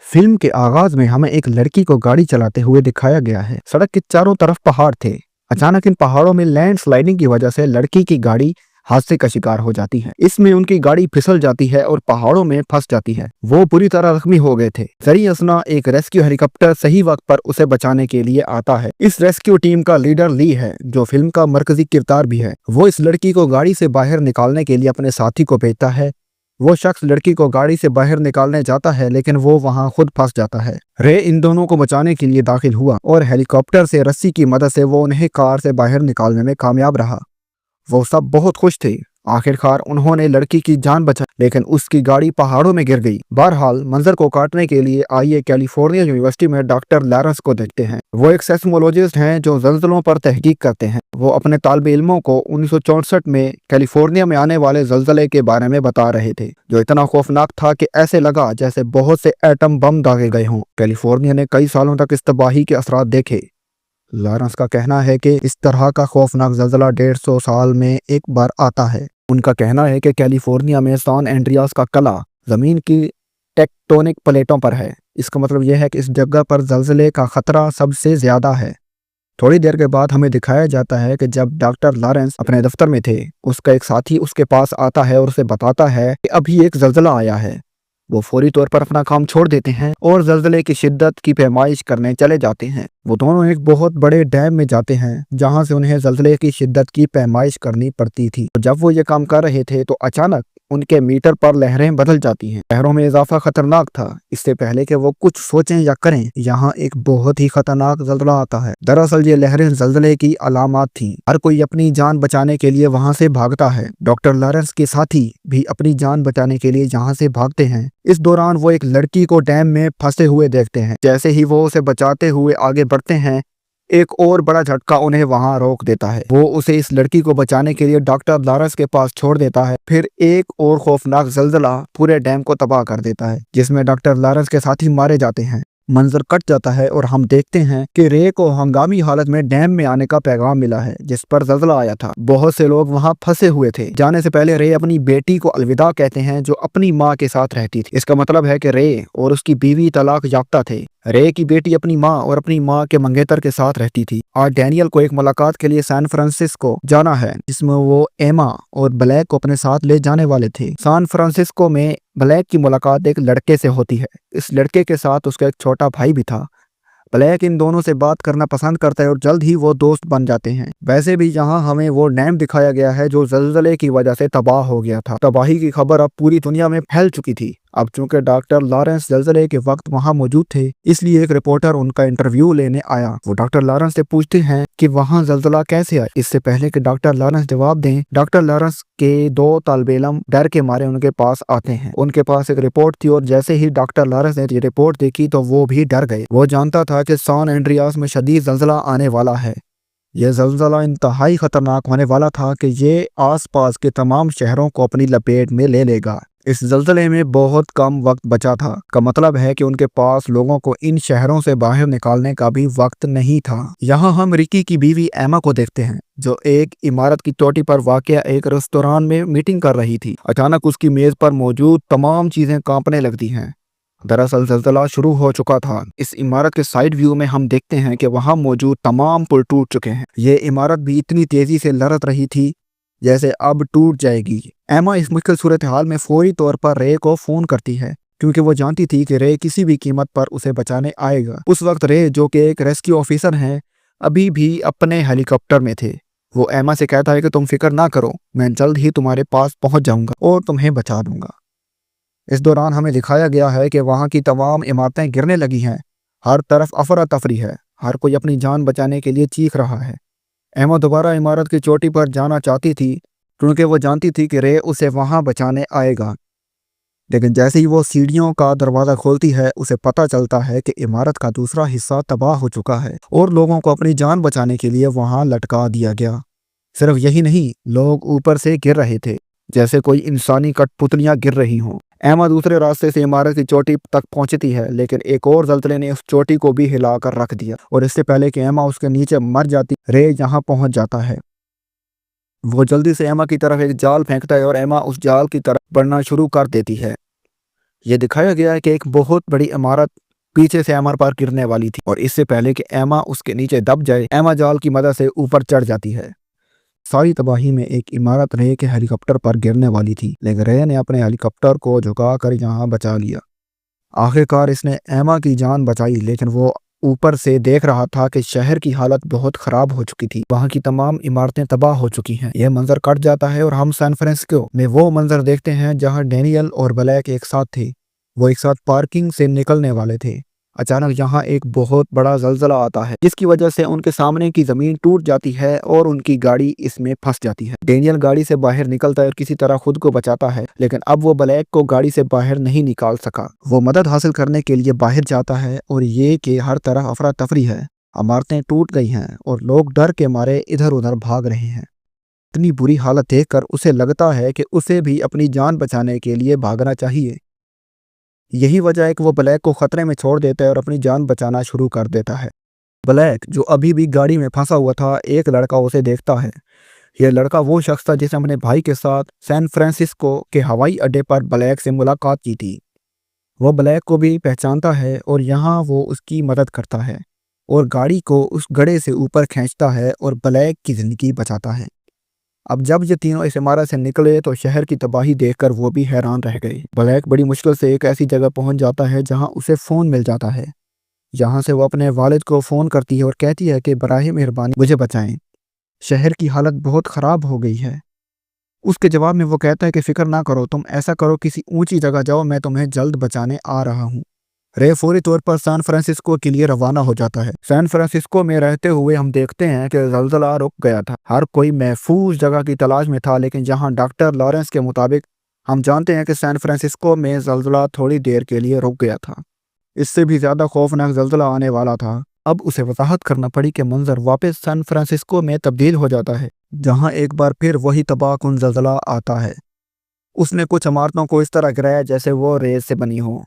Film के आगाज में हमें एक लड़की को गाड़ी चलाते हुए दिखाया गया है। सड़क के चारों तरफ पहाड़ थे। अचानक इन पहाड़ों में लैंड स्लाइडिंग की वजह से लड़की की गाड़ी हादसे का शिकार हो जाती है। इसमें उनकी गाड़ी फिसल जाती है और पहाड़ों में फंस जाती है। वो बुरी तरह जख्मी हो गए थे। जरी असना एक रेस्क्यू हेलीकॉप्टर सही वक्त पर उसे बचाने के लिए आता है। इस रेस्क्यू टीम का लीडर ली है, जो फिल्म का मरकजी किरदार भी है। वो इस लड़की को गाड़ी से बाहर निकालने के लिए अपने साथी को भेजता है। वो शख्स लड़की को गाड़ी से बाहर निकालने जाता है, लेकिन वो वहां खुद फंस जाता है। रे इन दोनों को बचाने के लिए दाखिल हुआ और हेलीकॉप्टर से रस्सी की मदद से वो उन्हें कार से बाहर निकालने में कामयाब रहा। वो सब बहुत खुश थे। आखिरकार उन्होंने लड़की की जान बचाई, लेकिन उसकी गाड़ी पहाड़ों में गिर गई। बहरहाल मंजर को काटने के लिए आइए कैलिफोर्निया यूनिवर्सिटी में डॉक्टर लॉरेंस को देखते हैं। वो एक सेस्मोलॉजिस्ट हैं जो ज़लज़लों पर तहकीक करते हैं। वो अपने तालिबे इल्मों को 1964 में कैलिफोर्निया में आने वाले ज़लज़ले के बारे में बता रहे थे, जो इतना खौफनाक था कि ऐसे लगा जैसे बहुत से एटम बम दागे गए हों। कैलिफोर्निया ने कई सालों तक इस तबाही के असरात देखे। लॉरेंस का कहना है कि इस तरह का खौफनाक ज़लज़ला 150 साल में एक बार आता है। उनका कहना है कि कैलिफोर्निया में सैन एंड्रियास का कला ज़मीन की टेक्टोनिक प्लेटों पर है। इसका मतलब यह है कि इस जगह पर ज़लज़ले का खतरा सबसे ज़्यादा है। थोड़ी देर के बाद हमें दिखाया जाता है कि जब डॉक्टर लॉरेंस अपने दफ्तर में थे, उसका एक साथी उसके पास आता है और उसे बताता है कि अभी एक ज़लज़ला आया है। वो फौरी तौर पर अपना काम छोड़ देते हैं और ज़लज़ले की शिद्दत की पैमाइश करने चले जाते हैं। वो दोनों एक बहुत बड़े डैम में जाते हैं, जहां से उन्हें ज़लज़ले की शिद्दत की पैमाइश करनी पड़ती थी। जब वो ये काम कर रहे थे तो अचानक उनके मीटर पर लहरें बदल जाती हैं। लहरों में इजाफा खतरनाक था। इससे पहले कि वो कुछ सोचें या करें, यहाँ एक बहुत ही खतरनाक ज़लज़ला आता है। दरअसल ये लहरें ज़लज़ले की अलामत थी। हर कोई अपनी जान बचाने के लिए वहां से भागता है। डॉक्टर लॉरेंस के साथी भी अपनी जान बचाने के लिए यहाँ से भागते हैं। इस दौरान वो एक लड़की को डैम में फंसे हुए देखते हैं। जैसे ही वो उसे बचाते हुए आगे बढ़ते हैं, एक और बड़ा झटका उन्हें वहां रोक देता है। वो उसे इस लड़की को बचाने के लिए डॉक्टर लॉरेंस के पास छोड़ देता है। फिर एक और खौफनाक ज़लज़ला पूरे डैम को तबाह कर देता है, जिसमें डॉक्टर लॉरेंस के साथी मारे जाते हैं। मंजर कट जाता है और हम देखते हैं कि रे को हंगामी हालत में डैम में आने का पैगाम मिला है, जिस पर ज़लज़ला आया था। बहुत से लोग वहां फंसे हुए थे। जाने से पहले रे अपनी बेटी को अलविदा कहते हैं, जो अपनी माँ के साथ रहती थी। इसका मतलब है कि रे और उसकी बीवी तलाक याफ्ता थे। रे की बेटी अपनी माँ और अपनी माँ के मंगेतर के साथ रहती थी। आज डैनियल को एक मुलाकात के लिए सैन फ्रांसिस्को जाना है, जिसमें वो एमा और ब्लैक को अपने साथ ले जाने वाले थे। सैन फ्रांसिस्को में ब्लैक की मुलाकात एक लड़के से होती है। इस लड़के के साथ उसका एक छोटा भाई भी था। ब्लैक इन दोनों से बात करना पसंद करता है और जल्द ही वो दोस्त बन जाते हैं। वैसे भी यहाँ हमें वो डैम दिखाया गया है जो ज़लज़ले की वजह से तबाह हो गया था। तबाही की खबर अब पूरी दुनिया में फैल चुकी थी। अब चूंकि डॉक्टर लॉरेंस ज़लज़ले के वक्त वहां मौजूद थे, इसलिए एक रिपोर्टर उनका इंटरव्यू लेने आया। वो डॉक्टर लॉरेंस से पूछते हैं कि वहां ज़लज़ला कैसे आया। इससे पहले कि डॉक्टर लॉरेंस जवाब दें, डॉक्टर लॉरेंस के दो तालिबे इल्म डर के मारे उनके पास आते हैं। उनके पास एक रिपोर्ट थी और जैसे ही डॉक्टर लॉरेंस ने ये रिपोर्ट देखी तो वो भी डर गए। वो जानता था कि सैन एंड्रियास में शदीद ज़लज़ला आने वाला है। यह ज़लज़ला इंतहाई खतरनाक होने वाला था कि ये आसपास के तमाम शहरों को अपनी लपेट में ले लेगा। इस ज़लज़ले में बहुत कम वक्त बचा था, का मतलब है कि उनके पास लोगों को इन शहरों से बाहर निकालने का भी वक्त नहीं था। यहाँ हम रिकी की बीवी एमा को देखते हैं, जो एक इमारत की चोटी पर वाक़या एक रेस्तोरां में मीटिंग कर रही थी। अचानक उसकी मेज पर मौजूद तमाम चीजें कांपने लगती हैं। दरअसल ज़लज़ला शुरू हो चुका था। इस इमारत के साइड व्यू में हम देखते हैं कि वहां मौजूद तमाम पुल टूट चुके हैं। ये इमारत भी इतनी तेजी से लड़त रही थी जैसे अब टूट जाएगी। एमा इस मुश्किल सूरत हाल में फौरी तौर पर रे को फोन करती है, क्योंकि वो जानती थी कि रे किसी भी कीमत पर उसे बचाने आएगा। उस वक्त रे, जो कि एक रेस्क्यू ऑफिसर हैं, अभी भी अपने हेलीकॉप्टर में थे। वो एमा से कहता है कि तुम फिक्र ना करो, मैं जल्द ही तुम्हारे पास पहुंच जाऊंगा और तुम्हें बचा दूंगा। इस दौरान हमें दिखाया गया है कि वहां की तमाम इमारतें गिरने लगी हैं। हर तरफ अफरा तफरी है। हर कोई अपनी जान बचाने के लिए चीख रहा है। एमा दोबारा इमारत की चोटी पर जाना चाहती थी, क्योंकि वो जानती थी कि रे उसे वहां बचाने आएगा। लेकिन जैसे ही वो सीढ़ियों का दरवाज़ा खोलती है, उसे पता चलता है कि इमारत का दूसरा हिस्सा तबाह हो चुका है और लोगों को अपनी जान बचाने के लिए वहां लटका दिया गया। सिर्फ यही नहीं, लोग ऊपर से गिर रहे थे, जैसे कोई इंसानी कठपुतलियां गिर रही हों। एमा दूसरे रास्ते से इमारत की चोटी तक पहुंचती है, लेकिन एक और ज़लज़ले ने उस चोटी को भी हिलाकर रख दिया और इससे पहले कि एमा उसके नीचे मर जाती, रे यहाँ पहुंच जाता है। वो जल्दी से एमा की तरफ एक जाल फेंकता है और एमा उस जाल की तरफ बढ़ना शुरू कर देती है। یہ دکھایا گیا ہے کہ ایک بہت بڑی عمارت پیچھے سے ایما پر گرنے والی تھی اور اس سے پہلے کہ ایما اس کے نیچے دب جائے ایما جال کی مدد سے اوپر چڑھ جاتی ہے۔ ساری تباہی میں ایک عمارت رے کے ہیلی کاپٹر پر گرنے والی تھی، لیکن رے نے اپنے ہیلی کاپٹر کو جھکا کر یہاں بچا لیا۔ آخر کار اس نے ایما کی جان بچائی، لیکن وہ اوپر سے دیکھ رہا تھا کہ شہر کی حالت بہت خراب ہو چکی تھی، وہاں کی تمام عمارتیں تباہ ہو چکی ہیں۔ یہ منظر کٹ جاتا ہے اور ہم سان فرانسسکو میں وہ منظر دیکھتے ہیں جہاں ڈینیل اور بلیک ایک ساتھ تھے۔ وہ ایک ساتھ پارکنگ سے نکلنے والے تھے۔ اچانک یہاں ایک بہت بڑا زلزلہ آتا ہے جس کی وجہ سے ان کے سامنے کی زمین ٹوٹ جاتی ہے اور ان کی گاڑی اس میں پھنس جاتی ہے۔ ڈینیل گاڑی سے باہر نکلتا ہے اور کسی طرح خود کو بچاتا ہے، لیکن اب وہ بلیک کو گاڑی سے باہر نہیں نکال سکا۔ وہ مدد حاصل کرنے کے لیے باہر جاتا ہے اور یہ کہ ہر طرف افراتفری ہے، عمارتیں ٹوٹ گئی ہیں اور لوگ ڈر کے مارے ادھر ادھر بھاگ رہے ہیں۔ اتنی بری حالت دیکھ کر اسے لگتا ہے کہ اسے بھی اپنی جان بچانے کے لیے بھاگنا چاہیے۔ یہی وجہ ہے کہ وہ بلیک کو خطرے میں چھوڑ دیتا ہے اور اپنی جان بچانا شروع کر دیتا ہے۔ بلیک جو ابھی بھی گاڑی میں پھنسا ہوا تھا، ایک لڑکا اسے دیکھتا ہے۔ یہ لڑکا وہ شخص تھا جس نے اپنے بھائی کے ساتھ سان فرانسسکو کے ہوائی اڈے پر بلیک سے ملاقات کی تھی۔ وہ بلیک کو بھی پہچانتا ہے اور یہاں وہ اس کی مدد کرتا ہے اور گاڑی کو اس گڑھے سے اوپر کھینچتا ہے اور بلیک کی زندگی بچاتا ہے۔ اب جب یہ تینوں اس عمارت سے نکلے تو شہر کی تباہی دیکھ کر وہ بھی حیران رہ گئے۔ بلیک بڑی مشکل سے ایک ایسی جگہ پہنچ جاتا ہے جہاں اسے فون مل جاتا ہے۔ یہاں سے وہ اپنے والد کو فون کرتی ہے اور کہتی ہے کہ براہ مہربانی مجھے بچائیں، شہر کی حالت بہت خراب ہو گئی ہے۔ اس کے جواب میں وہ کہتا ہے کہ فکر نہ کرو، تم ایسا کرو کسی اونچی جگہ جاؤ، میں تمہیں جلد بچانے آ رہا ہوں۔ رے فوری طور پر سان فرانسسکو کے لیے روانہ ہو جاتا ہے۔ سان فرانسسکو میں رہتے ہوئے ہم دیکھتے ہیں کہ زلزلہ رک گیا تھا، ہر کوئی محفوظ جگہ کی تلاش میں تھا، لیکن جہاں ڈاکٹر لارنس کے مطابق ہم جانتے ہیں کہ سان فرانسسکو میں زلزلہ تھوڑی دیر کے لیے رک گیا تھا، اس سے بھی زیادہ خوفناک زلزلہ آنے والا تھا۔ اب اسے وضاحت کرنا پڑی کہ منظر واپس سان فرانسسکو میں تبدیل ہو جاتا ہے، جہاں ایک بار پھر وہی تباہ کن زلزلہ آتا ہے۔ اس نے کچھ عمارتوں کو اس طرح گرایا جیسے وہ ریت سے بنی ہوں۔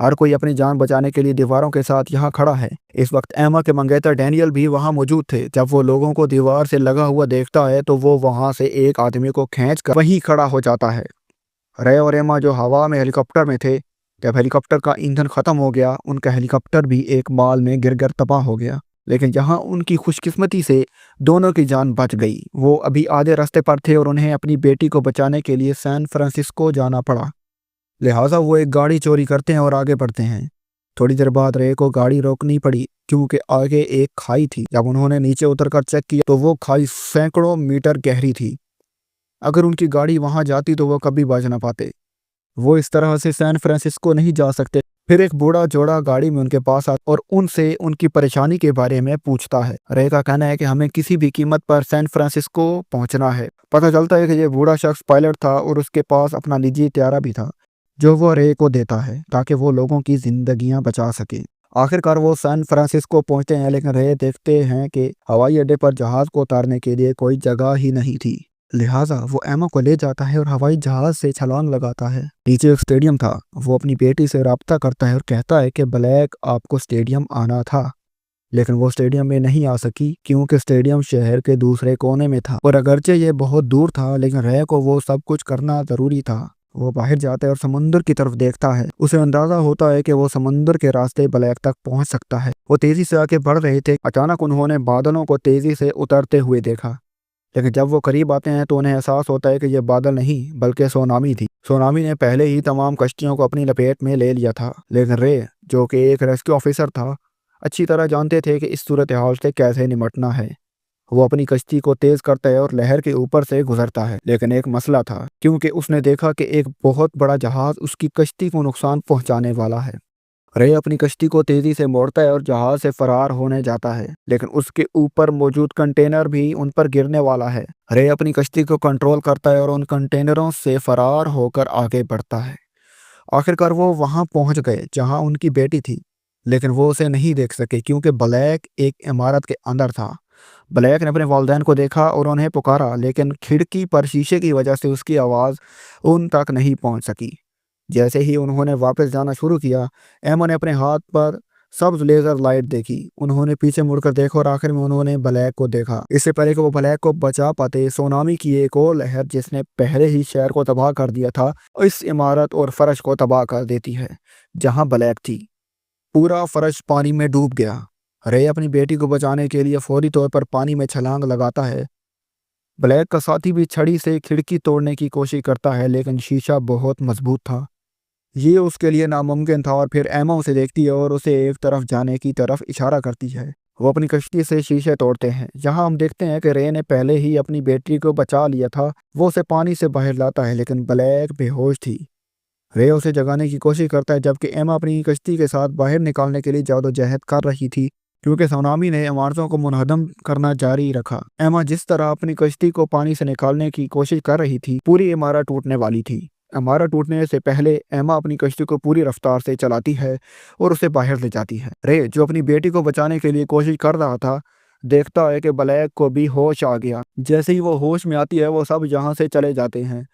ہر کوئی اپنی جان بچانے کے لیے دیواروں کے ساتھ یہاں کھڑا ہے۔ اس وقت ایما کے منگیتر ڈینیل بھی وہاں موجود تھے۔ جب وہ لوگوں کو دیوار سے لگا ہوا دیکھتا ہے تو وہ وہاں سے ایک آدمی کو کھینچ کر وہیں کھڑا ہو جاتا ہے۔ رے اور ایما جو ہوا میں ہیلی کاپٹر میں تھے، جب ہیلی کاپٹر کا ایندھن ختم ہو گیا، ان کا ہیلی کاپٹر بھی ایک مال میں گر کر تباہ ہو گیا، لیکن یہاں ان کی خوش قسمتی سے دونوں کی جان بچ گئی۔ وہ ابھی آدھے راستے پر تھے اور انہیں اپنی بیٹی کو بچانے کے لیے سان فرانسسکو جانا پڑا، لہٰذا وہ ایک گاڑی چوری کرتے ہیں اور آگے بڑھتے ہیں۔ تھوڑی دیر بعد رے کو گاڑی روکنی پڑی کیونکہ آگے ایک کھائی تھی۔ جب انہوں نے نیچے اتر کر چیک کیا تو وہ کھائی سینکڑوں میٹر گہری تھی۔ اگر ان کی گاڑی وہاں جاتی تو وہ کبھی بچ نہ پاتے۔ وہ اس طرح سے سان فرانسسکو نہیں جا سکتے۔ پھر ایک بوڑھا جوڑا گاڑی میں ان کے پاس آتا اور ان سے ان کی پریشانی کے بارے میں پوچھتا ہے۔ رے کا کہنا ہے کہ ہمیں کسی بھی قیمت پر سان فرانسسکو پہنچنا ہے۔ پتہ چلتا ہے کہ یہ بوڑھا شخص پائلٹ تھا اور اس کے پاس اپنا نجی طیارہ بھی تھا جو وہ رے کو دیتا ہے تاکہ وہ لوگوں کی زندگیاں بچا سکے۔ آخر کار وہ سان فرانسسکو پہنچتے ہیں، لیکن رے دیکھتے ہیں کہ ہوائی اڈے پر جہاز کو اتارنے کے لیے کوئی جگہ ہی نہیں تھی، لہٰذا وہ ایما کو لے جاتا ہے اور ہوائی جہاز سے چھلانگ لگاتا ہے۔ نیچے ایک اسٹیڈیم تھا، وہ اپنی بیٹی سے رابطہ کرتا ہے اور کہتا ہے کہ بلیک آپ کو اسٹیڈیم آنا تھا، لیکن وہ اسٹیڈیم میں نہیں آ سکی کیونکہ اسٹیڈیم شہر کے دوسرے کونے میں تھا اور اگرچہ یہ بہت دور تھا لیکن رے کو وہ سب کچھ کرنا ضروری تھا۔ وہ باہر جاتا ہے اور سمندر کی طرف دیکھتا ہے۔ اسے اندازہ ہوتا ہے کہ وہ سمندر کے راستے بلیک تک پہنچ سکتا ہے۔ وہ تیزی سے آگے بڑھ رہے تھے، اچانک انہوں نے بادلوں کو تیزی سے اترتے ہوئے دیکھا، لیکن جب وہ قریب آتے ہیں تو انہیں احساس ہوتا ہے کہ یہ بادل نہیں بلکہ سونامی تھی۔ سونامی نے پہلے ہی تمام کشتیوں کو اپنی لپیٹ میں لے لیا تھا، لیکن رے جو کہ ایک ریسکیو آفیسر تھا اچھی طرح جانتے تھے کہ اس صورتحال سے کیسے نمٹنا ہے۔ وہ اپنی کشتی کو تیز کرتا ہے اور لہر کے اوپر سے گزرتا ہے، لیکن ایک مسئلہ تھا کیونکہ اس نے دیکھا کہ ایک بہت بڑا جہاز اس کی کشتی کو نقصان پہنچانے والا ہے۔ رے اپنی کشتی کو تیزی سے موڑتا ہے اور جہاز سے فرار ہونے جاتا ہے، لیکن اس کے اوپر موجود کنٹینر بھی ان پر گرنے والا ہے۔ رے اپنی کشتی کو کنٹرول کرتا ہے اور ان کنٹینروں سے فرار ہو کر آگے بڑھتا ہے۔ آخر کار وہ وہاں پہنچ گئے جہاں ان کی بیٹی تھی، لیکن وہ اسے نہیں دیکھ سکے کیونکہ بلیک ایک عمارت کے اندر تھا۔ بلیک نے اپنے والدین کو دیکھا اور انہیں پکارا، لیکن کھڑکی پر شیشے کی وجہ سے اس کی آواز ان تک نہیں پہنچ سکی۔ جیسے ہی انہوں نے واپس جانا شروع کیا، ایما نے اپنے ہاتھ پر सब्ज लेजर लाइट देखी। उन्होंने पीछे मुड़कर देखा और आखिर में उन्होंने ब्लैक को देखा। इससे पहले कि वो ब्लैक को बचा पाते, सुनामी की एक और लहर जिसने पहले ही शहर को तबाह कर दिया था, इस इमारत और फर्श को तबाह कर देती है जहां ब्लैक थी। पूरा फर्श पानी में डूब गया। रे अपनी बेटी को बचाने के लिए फौरी तौर पर पानी में छलांग लगाता है। ब्लैक का साथी भी छड़ी से खिड़की तोड़ने की कोशिश करता है, लेकिन शीशा बहुत मजबूत था। ये उसके लिए नामुमकिन था और फिर एमा उसे देखती है और उसे एक तरफ जाने की तरफ इशारा करती है। वो अपनी कश्ती से शीशे तोड़ते हैं। यहाँ हम देखते हैं कि रे ने पहले ही अपनी बेटी को बचा लिया था। वो उसे पानी से बाहर लाता है, लेकिन ब्लैक बेहोश थी। रे उसे जगाने की कोशिश करता है, जबकि एमा अपनी कश्ती के साथ बाहर निकालने के लिए जद्दोजहद कर रही थी, क्योंकि सुनामी ने इमारतों को मुनहदम करना जारी रखा। एमा जिस तरह अपनी कश्ती को पानी से निकालने की कोशिश कर रही थी, पूरी इमारत टूटने वाली थी। इमारत टूटने से पहले एमा अपनी कश्ती को पूरी रफ्तार से चलाती है और उसे बाहर ले जाती है। रे, जो अपनी बेटी को बचाने के लिए कोशिश कर रहा था, देखता है कि ब्लैक को भी होश आ गया। जैसे ही वो होश में आती है, वो सब यहाँ से चले जाते हैं।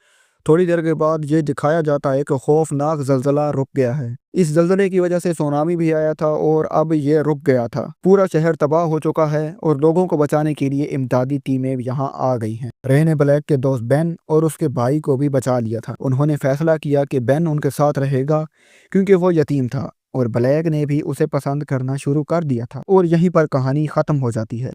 थोड़ी देर के बाद ये दिखाया जाता है कि खौफनाक जलजला रुक गया है। इस जलजले की वजह से सुनामी भी आया था और अब ये रुक गया था। पूरा शहर तबाह हो चुका है और लोगों को बचाने के लिए इमदादी टीमें यहाँ आ गई हैं। रे ने ब्लैक के दोस्त बेन और उसके भाई को भी बचा लिया था। उन्होंने फैसला किया कि बेन उनके साथ रहेगा क्योंकि वो यतीम था, और ब्लैक ने भी उसे पसंद करना शुरू कर दिया था। और यहीं पर कहानी खत्म हो जाती है।